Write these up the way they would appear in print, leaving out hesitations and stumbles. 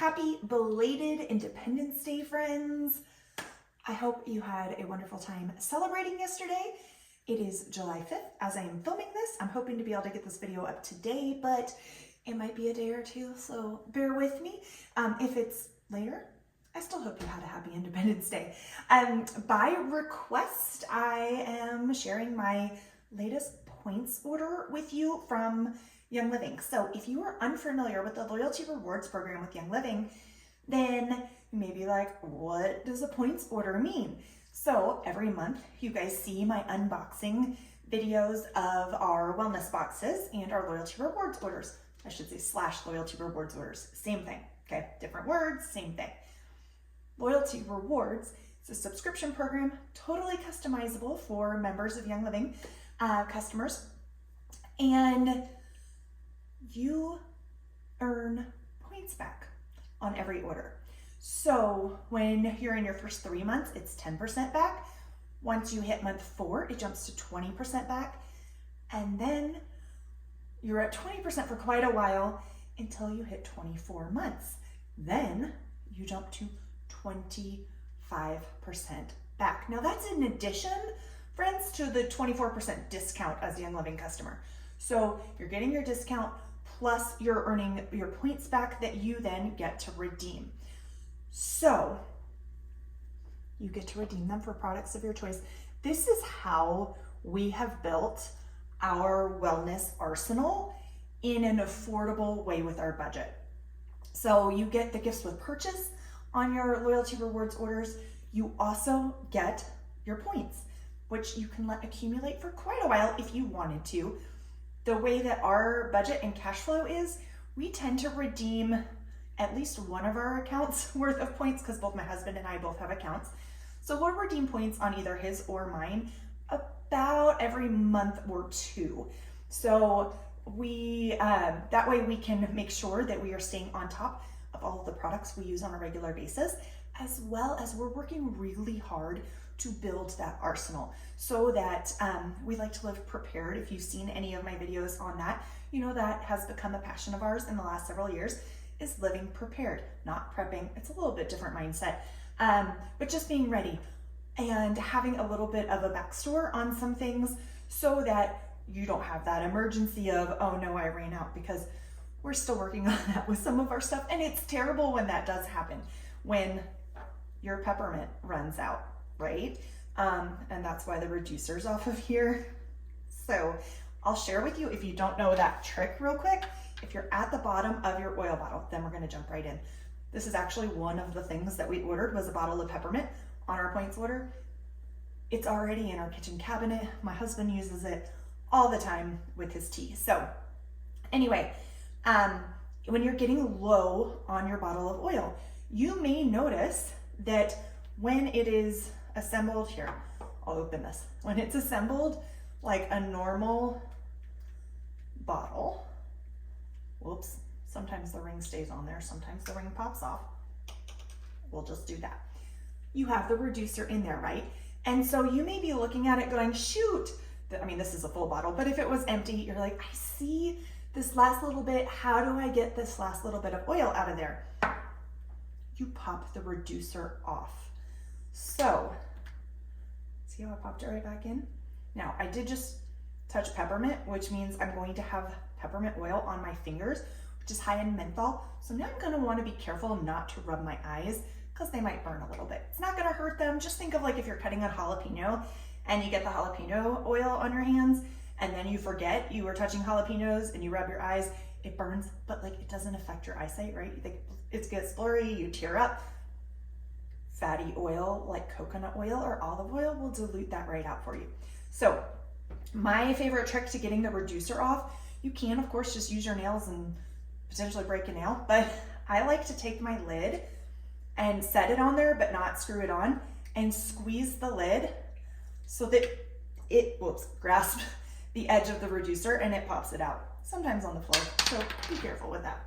Happy belated Independence Day, friends. I hope you had a wonderful time celebrating yesterday. It is July 5th as I am filming this. I'm hoping to be able to get this video up today, but it might be a day or two, so bear with me. If it's later, I still hope you had a happy Independence Day. By request, I am sharing my latest points order with you from Young Living. So if you are unfamiliar with the loyalty rewards program with Young Living, then you may be like, what does a points order mean? So every month you guys see my unboxing videos of our wellness boxes and our loyalty rewards orders. I should say / loyalty rewards orders. Same thing, okay? Different words, same thing. Loyalty rewards is a subscription program, totally customizable for members of Young Living customers. And you earn points back on every order. So when you're in your first 3 months, it's 10% back. Once you hit month 4, it jumps to 20% back. And then you're at 20% for quite a while until you hit 24 months. Then you jump to 25% back. Now that's in addition, friends, to the 24% discount as a Young Living customer. So you're getting your discount plus you're earning your points back that you then get to redeem. So you get to redeem them for products of your choice. This is how we have built our wellness arsenal in an affordable way with our budget. So you get the gifts with purchase on your loyalty rewards orders. You also get your points, which you can let accumulate for quite a while if you wanted to. The way that our budget and cash flow is, we tend to redeem at least one of our accounts worth of points because both my husband and I both have accounts. So we'll redeem points on either his or mine about every month or two. So we that way we can make sure that we are staying on top of all of the products we use on a regular basis, as well as we're working really hard to build that arsenal so that we like to live prepared. If you've seen any of my videos on that, you know that has become a passion of ours in the last several years, is living prepared, not prepping. It's a little bit different mindset, but just being ready and having a little bit of a backstore on some things so that you don't have that emergency of, oh no, I ran out, because we're still working on that with some of our stuff. And it's terrible when that does happen, when your peppermint runs out, right? And that's why the reducer's off of here. So I'll share with you, if you don't know that trick real quick, if you're at the bottom of your oil bottle, then we're gonna jump right in. This is actually one of the things that we ordered, was a bottle of peppermint on our points order. It's already in our kitchen cabinet. My husband uses it all the time with his tea. So anyway, when you're getting low on your bottle of oil, you may notice that when it is assembled, here, I'll open this. When it's assembled like a normal bottle, whoops, sometimes the ring stays on there, sometimes the ring pops off. We'll just do that. You have the reducer in there, right? And so you may be looking at it going, shoot, I mean, this is a full bottle, but if it was empty, you're like, I see this last little bit. How do I get this last little bit of oil out of there? You pop the reducer off. So, see how I popped it right back in? Now, I did just touch peppermint, which means I'm going to have peppermint oil on my fingers, which is high in menthol. So now I'm gonna wanna be careful not to rub my eyes because they might burn a little bit. It's not gonna hurt them. Just think of like if you're cutting a jalapeno and you get the jalapeno oil on your hands and then you forget you were touching jalapenos and you rub your eyes, it burns, but like it doesn't affect your eyesight, right? You think it gets blurry, you tear up. Fatty oil like coconut oil or olive oil will dilute that right out for you. So my favorite trick to getting the reducer off, you can of course just use your nails and potentially break a nail, but I like to take my lid and set it on there but not screw it on and squeeze the lid so that it, grasps the edge of the reducer and it pops it out. Sometimes on the floor, so be careful with that.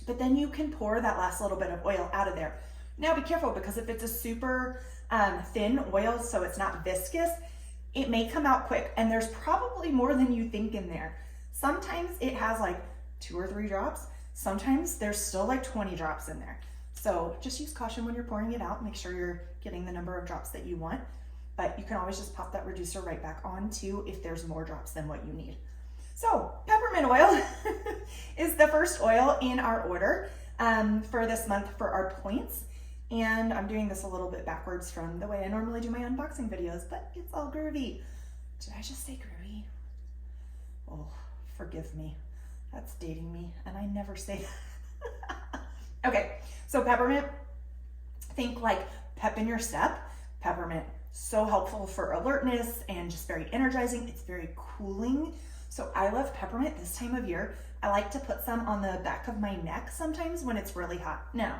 But then you can pour that last little bit of oil out of there. Now be careful, because if it's a super thin oil, so it's not viscous, it may come out quick, and there's probably more than you think in there. Sometimes it has like 2 or 3 drops. Sometimes there's still like 20 drops in there. So just use caution when you're pouring it out. Make sure you're getting the number of drops that you want, but you can always just pop that reducer right back on too if there's more drops than what you need. So peppermint oil is the first oil in our order for this month for our points. And I'm doing this a little bit backwards from the way I normally do my unboxing videos, but it's all groovy. Did I just say groovy? Oh, forgive me. That's dating me, and I never say that. Okay, so peppermint, think like pep in your step. Peppermint, so helpful for alertness and just very energizing. It's very cooling. So I love peppermint this time of year. I like to put some on the back of my neck sometimes when it's really hot. Now,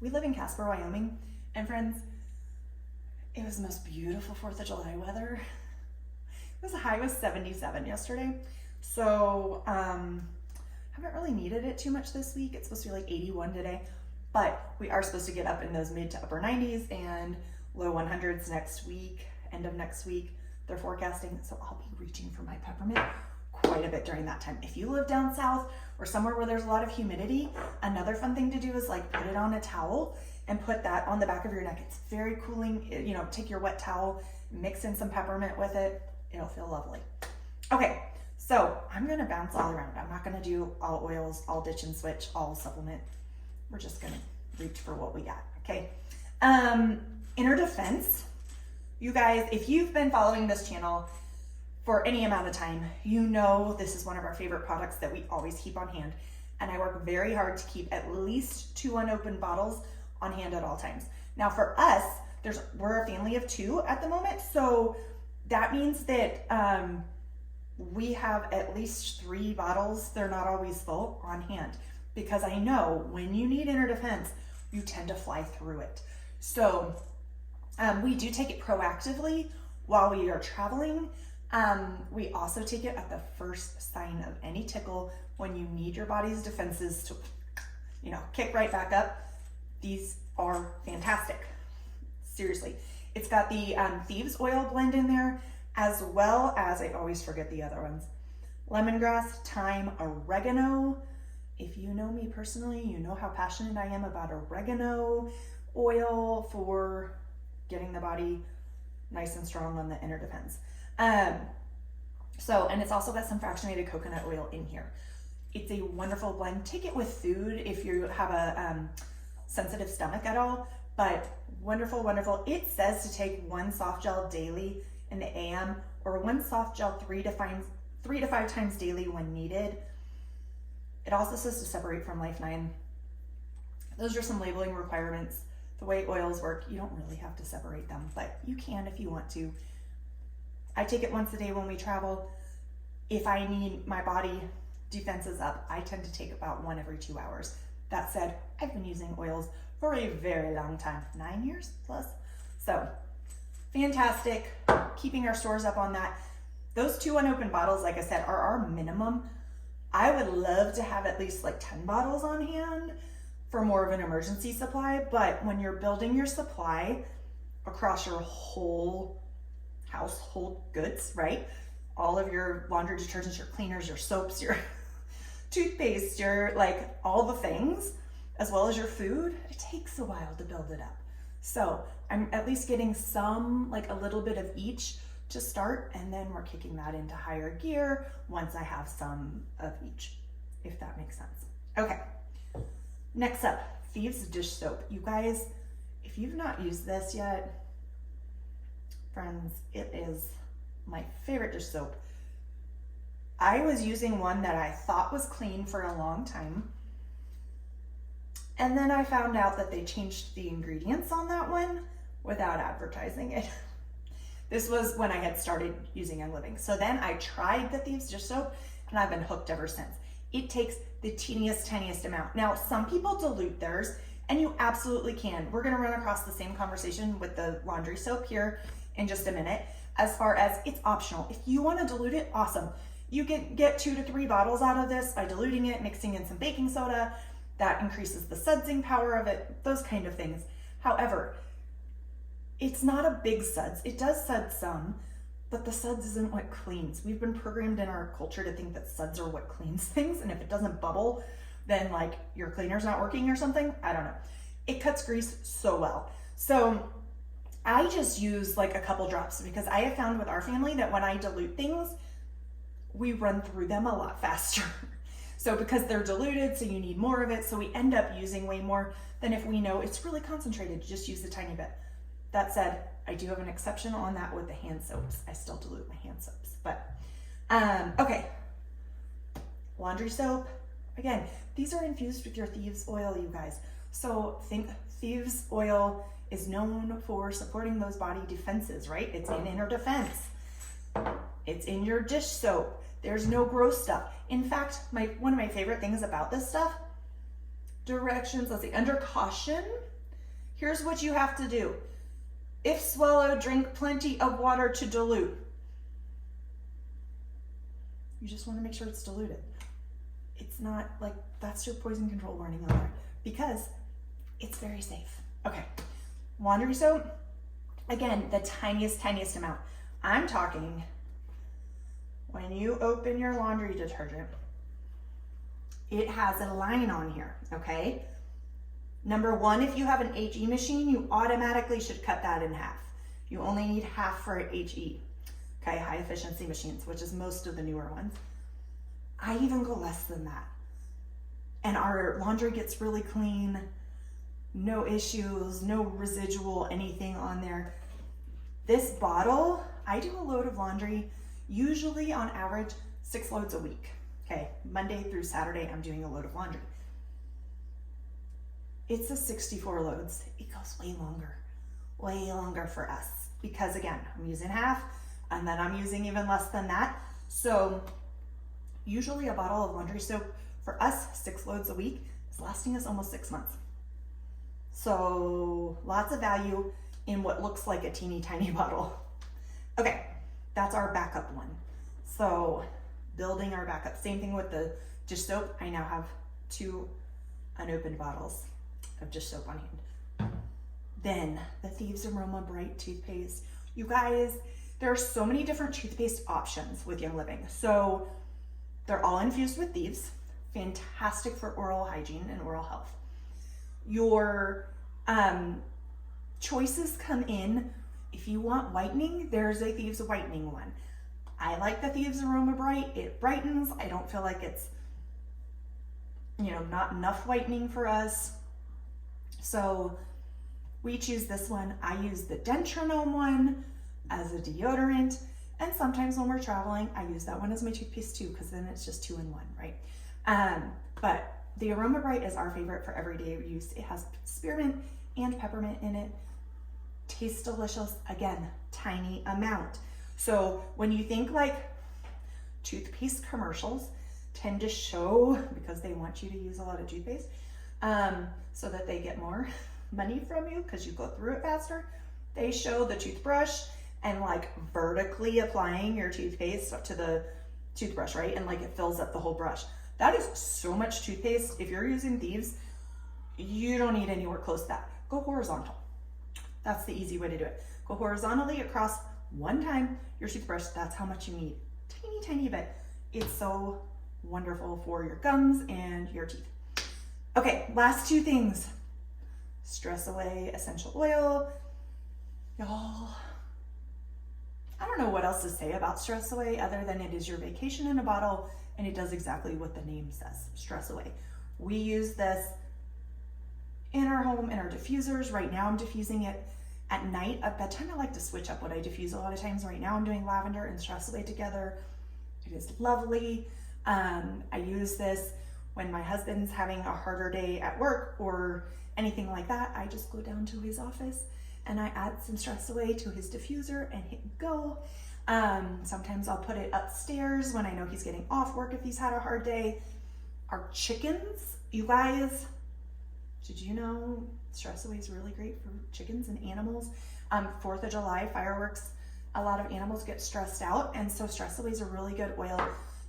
we live in Casper, Wyoming, and friends, it was the most beautiful 4th of July weather. The high was 77 yesterday. So, haven't really needed it too much this week. It's supposed to be like 81 today, but we are supposed to get up in those mid to upper 90s and low 100s next week, end of next week. They're forecasting, so I'll be reaching for my peppermint quite a bit during that time. If you live down south or somewhere where there's a lot of humidity, another fun thing to do is like put it on a towel and put that on the back of your neck. It's very cooling. You know, take your wet towel, mix in some peppermint with it. It'll feel lovely. Okay, so I'm gonna bounce all around. I'm not gonna do all oils, all ditch and switch, all supplement. We're just gonna reach for what we got, okay? Inner defense. You guys, if you've been following this channel for any amount of time, you know this is one of our favorite products that we always keep on hand. And I work very hard to keep at least 2 unopened bottles on hand at all times. Now for us, we're a family of 2 at the moment, so that means that we have at least 3 bottles. They're not always full on hand because I know when you need inner defense, you tend to fly through it. So we do take it proactively while we are traveling. We also take it at the first sign of any tickle when you need your body's defenses to, you know, kick right back up. These are fantastic. Seriously. It's got the thieves oil blend in there, as well as, I always forget the other ones, lemongrass, thyme, oregano. If you know me personally, you know how passionate I am about oregano oil for getting the body nice and strong on the inner defense. And it's also got some fractionated coconut oil in here. It's a wonderful blend. Take it with food if you have a sensitive stomach at all, but wonderful, wonderful. It says to take 1 soft gel daily in the AM or 1 soft gel 3 to 5 times daily when needed. It also says to separate from Life 9. Those are some labeling requirements. The way oils work, you don't really have to separate them, but you can if you want to. I take it once a day when we travel. If I need my body defenses up, I tend to take about 1 every 2 hours. That said, I've been using oils for a very long time, 9 years plus. So fantastic, keeping our stores up on that. Those 2 unopened bottles, like I said, are our minimum. I would love to have at least like 10 bottles on hand for more of an emergency supply, but when you're building your supply across your whole household goods, right? All of your laundry detergents, your cleaners, your soaps, your toothpaste, your like all the things, as well as your food, it takes a while to build it up. So I'm at least getting some, like a little bit of each to start, and then we're kicking that into higher gear once I have some of each, if that makes sense. Okay, next up, Thieves dish soap. You guys, if you've not used this yet, friends, it is my favorite dish soap. I was using one that I thought was clean for a long time, and then I found out that they changed the ingredients on that one without advertising it. This was when I had started using Young Living. So then I tried the Thieves dish soap, and I've been hooked ever since. It takes the teeniest, tiniest amount. Now, some people dilute theirs, and you absolutely can. We're gonna run across the same conversation with the laundry soap here in just a minute. As far as it's optional. If you wanna dilute it, awesome. You can get 2 to 3 bottles out of this by diluting it, mixing in some baking soda. That increases the sudsing power of it, those kind of things. However, it's not a big suds. It does sud some, but the suds isn't what cleans. We've been programmed in our culture to think that suds are what cleans things, and if it doesn't bubble then like your cleaner's not working or something. I don't know. It cuts grease so well. So I just use like a couple drops because I have found with our family that when I dilute things, we run through them a lot faster. So because they're diluted, so you need more of it. So we end up using way more than if we know it's really concentrated, just use a tiny bit. That said, I do have an exception on that with the hand soaps. I still dilute my hand soaps, but okay. Laundry soap. Again, these are infused with your thieves oil, you guys. So think thieves oil is known for supporting those body defenses, right? It's in inner defense. It's in your dish soap. There's no gross stuff. In fact, one of my favorite things about this stuff, directions, let's see, under caution, here's what you have to do. If swallowed, drink plenty of water to dilute. You just want to make sure it's diluted. It's not like, that's your poison control warning on there because it's very safe. Okay, laundry soap, again, the tiniest amount. I'm talking when you open your laundry detergent, it has a line on here, okay? Number one, if you have an HE machine, you automatically should cut that in half. You only need half for an HE, okay? High efficiency machines, which is most of the newer ones. I even go less than that. And our laundry gets really clean, no issues, no residual anything on there. This bottle, I do a load of laundry, usually on average 6 loads a week. Okay, Monday through Saturday, I'm doing a load of laundry. It's a 64 loads. It goes way longer for us because again, I'm using half and then I'm using even less than that. So usually a bottle of laundry soap for us, 6 loads a week, is lasting us almost 6 months. So lots of value in what looks like a teeny tiny bottle. Okay, that's our backup one. So building our backup, same thing with the dish soap. I now have 2 unopened bottles of dish soap on hand. Then the Thieves Aroma Bright toothpaste. You guys, there are so many different toothpaste options with Young Living. So they're all infused with Thieves, fantastic for oral hygiene and oral health. Your choices come in. If you want whitening, there's a Thieves whitening one. I like the Thieves Aroma Bright. It brightens. I don't feel like it's, not enough whitening for us. So we choose this one. I use the Dentronome one as a deodorant. And sometimes when we're traveling, I use that one as my toothpaste too, because then it's just 2 in 1, right? But the Aroma Bright is our favorite for everyday use. It has spearmint and peppermint in it. Tastes delicious. Again, tiny amount. So when you think like toothpaste commercials tend to show, because they want you to use a lot of toothpaste, so that they get more money from you because you go through it faster, they show the toothbrush and like vertically applying your toothpaste up to the toothbrush, right? And like it fills up the whole brush. That is so much toothpaste. If you're using Thieves, you don't need anywhere close to that. Go horizontal. That's the easy way to do it. Go horizontally across one time your toothbrush. That's how much you need. Tiny bit. It's so wonderful for your gums and your teeth. Okay, last 2 things. Stress Away essential oil. Y'all, I don't know what else to say about Stress Away other than it is your vacation in a bottle and it does exactly what the name says, Stress Away. We use this in our home, in our diffusers. Right now I'm diffusing it at night. At bedtime, I like to switch up what I diffuse a lot of times. Right now I'm doing lavender and Stress Away together. It is lovely. I use this when my husband's having a harder day at work or anything like that. I just go down to his office and I add some Stress Away to his diffuser and hit go. Sometimes I'll put it upstairs when I know he's getting off work if he's had a hard day. Our chickens, you guys, did you know Stress Away is really great for chickens and animals? 4th of July fireworks, a lot of animals get stressed out, and so Stress Away is a really good oil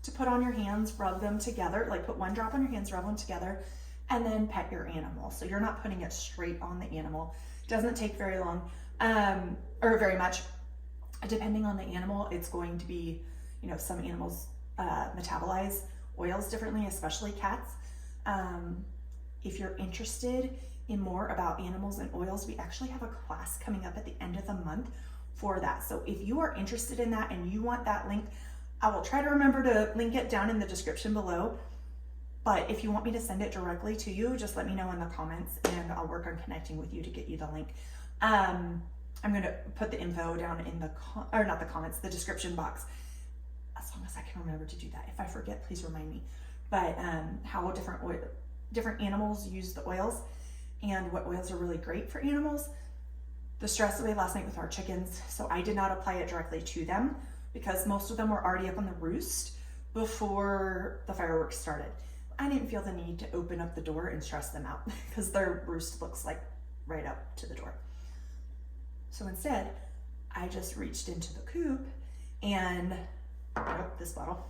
to put on your hands, rub them together, like put 1 drop on your hands, rub them together, and then pet your animal. So you're not putting it straight on the animal. It doesn't take very long, or very much. Depending on the animal, it's going to be, some animals metabolize oils differently, especially cats. If you're interested in more about animals and oils, we actually have a class coming up at the end of the month for that. So if you are interested in that and you want that link, I will try to remember to link it down in the description below. But if you want me to send it directly to you, just let me know in the comments and I'll work on connecting with you to get you the link. I'm going to put the info down in the description box, as long as I can remember to do that. If I forget, please remind me. But how different animals use the oils and what oils are really great for animals. The stress away last night with our chickens, so I did not apply it directly to them because most of them were already up on the roost before the fireworks started. I didn't feel the need to open up the door and stress them out because their roost looks like right up to the door. So instead, I just reached into the coop and this bottle.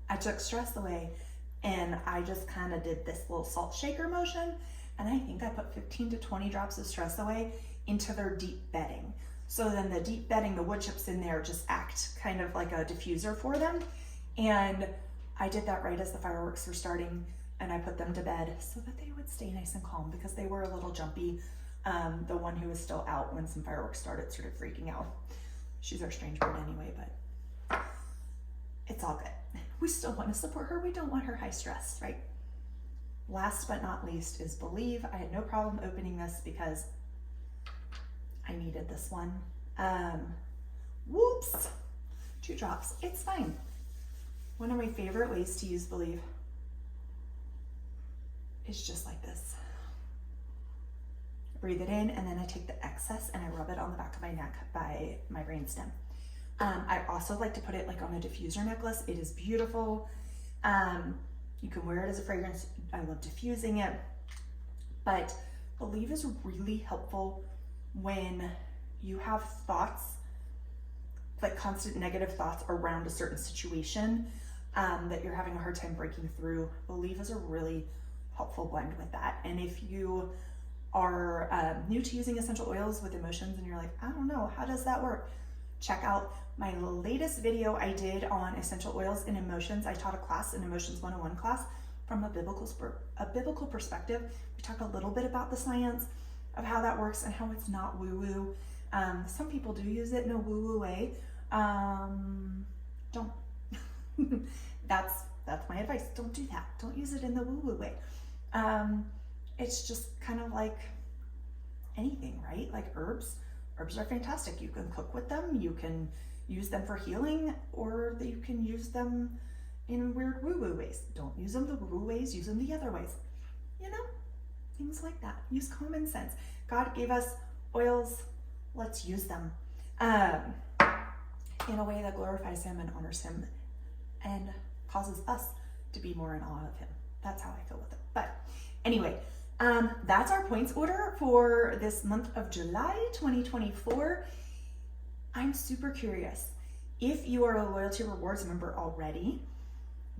I took stress away and I just kind of did this little salt shaker motion, and I think I put 15 to 20 drops of stress away into their deep bedding. So then the deep bedding, the wood chips in there just act kind of like a diffuser for them. And I did that right as the fireworks were starting, and I put them to bed so that they would stay nice and calm because they were a little jumpy. The one who was still out when some fireworks started sort of freaking out. She's our strange bird anyway, but it's all good. We still want to support her. We don't want her high stress, right? Last but not least is Believe. I had no problem opening this because I needed this one. Whoops, 2 drops, it's fine. One of my favorite ways to use Believe is just like this. Breathe it in, and then I take the excess and I rub it on the back of my neck by my brainstem. I also like to put it like on a diffuser necklace. It is beautiful. You can wear it as a fragrance. I love diffusing it. But Believe is really helpful when you have thoughts, like constant negative thoughts around a certain situation that you're having a hard time breaking through. Believe is a really helpful blend with that. And if you are new to using essential oils with emotions and you're like, I don't know, how does that work? Check out my latest video I did on essential oils and emotions. I taught a class, an Emotions 101 class, from a biblical perspective. We talk a little bit about the science of how that works and how it's not woo-woo. Some people do use it in a woo-woo way. Don't. That's my advice. Don't do that. Don't use it in the woo-woo way. It's just kind of like anything, right? Like herbs. Herbs are fantastic. You can cook with them. You can use them for healing, or you can use them in weird woo-woo ways. Don't use them the woo-woo ways. Use them the other ways. You know, things like that. Use common sense. God gave us oils. Let's use them in a way that glorifies Him and honors Him and causes us to be more in awe of Him. That's how I feel with it. But anyway, that's our points order for this month of July 2024. I'm super curious. If you are a Loyalty Rewards member already,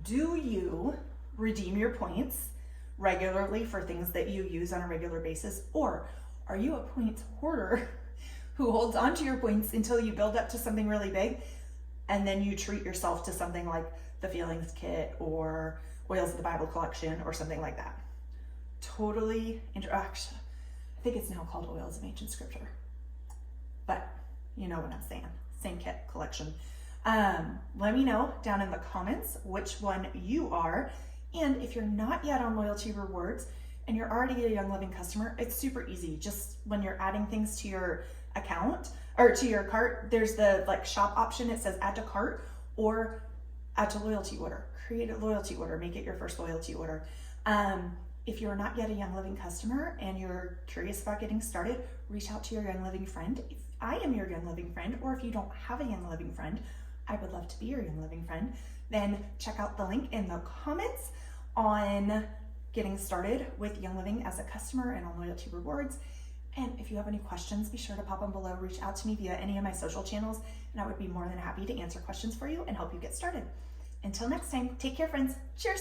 do you redeem your points regularly for things that you use on a regular basis? Or are you a points hoarder who holds on to your points until you build up to something really big and then you treat yourself to something like the Feelings Kit or Oils of the Bible collection or something like that? Totally interaction. I think it's now called Oils of Ancient Scripture, but you know what I'm saying. Same kit collection. Let me know down in the comments which one you are, and if you're not yet on Loyalty Rewards and you're already a Young Living customer, it's super easy. Just when you're adding things to your account or to your cart, there's the like shop option. It says add to cart or add to loyalty order. Create a loyalty order. Make it your first loyalty order. If you're not yet a Young Living customer and you're curious about getting started, reach out to your Young Living friend. If I am your Young Living friend, or if you don't have a Young Living friend, I would love to be your Young Living friend. Then check out the link in the comments on getting started with Young Living as a customer and on Loyalty Rewards. And if you have any questions, be sure to pop them below. Reach out to me via any of my social channels, and I would be more than happy to answer questions for you and help you get started. Until next time, take care, friends. Cheers.